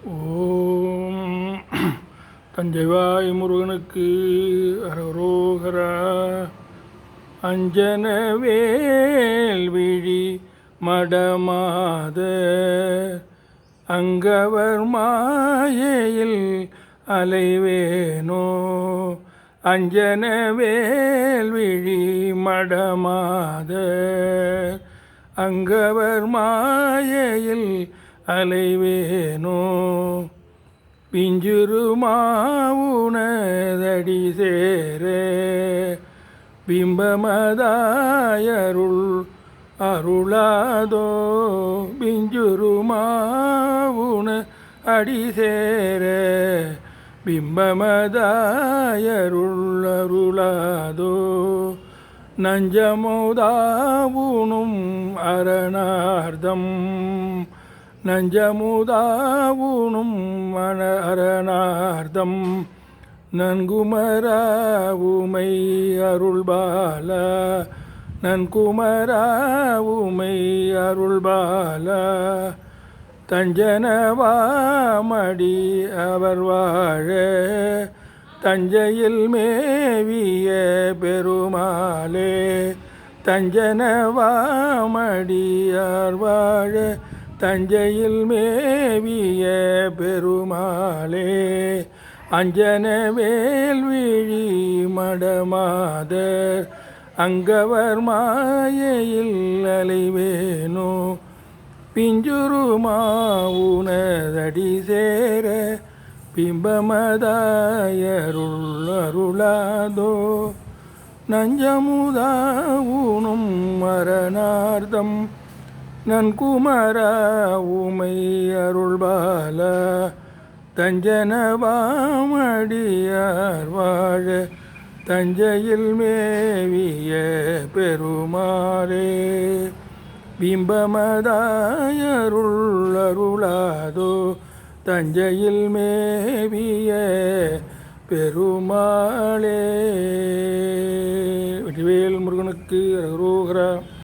ஓம் தஞ்சைவாய் முருகனுக்கு அரோகரா. அஞ்சன வேல்விழி மடமாத அங்கவர் மாயையில் அலைவேனோ. அஞ்சன வேல்விழி மடமாத அங்கவர் மாயையில் அலைவேனோ. பிஞ்சுரு மாவுனதடி சேர பிம்பமதாயருள் அருளாதோ. பிஞ்சுரு மாவுன அடி சேர பிம்பமதாயருள் அருளாதோ. நஞ்சமுதாவுனும் அரணார்த்தம் நஞ்சமுதாவுனும் அரணார்த்தம் நன்குமராவுமை அருள்பால. நன்குமராவுமை அருள்பால. தஞ்சனவாமடி அவர் வாழ தஞ்சையில் மேவிய பெருமாளே. தஞ்சனவாமடியார் வாழ தஞ்சையில் மேவிய பெருமாளே. அஞ்சன வேல்விழி மடமாதர் அங்கவர் மாயையில் அலைவேனோ. பிஞ்சுரு மாவுனதடி சேர பிம்பமதாயருள் அருளாதோ. நஞ்சமுதாவுனும் மரணார்த்தம் நன்குமராவுமை அருள்பால. தஞ்சனவாமடியார் வாழ தஞ்சையில் மேவிய பெருமாளே. பிம்பமதாயருள் அருளாதோ. தஞ்சையில் மேவிய பெருமாளே. வெற்றிவேல் முருகனுக்கு அரோகரா.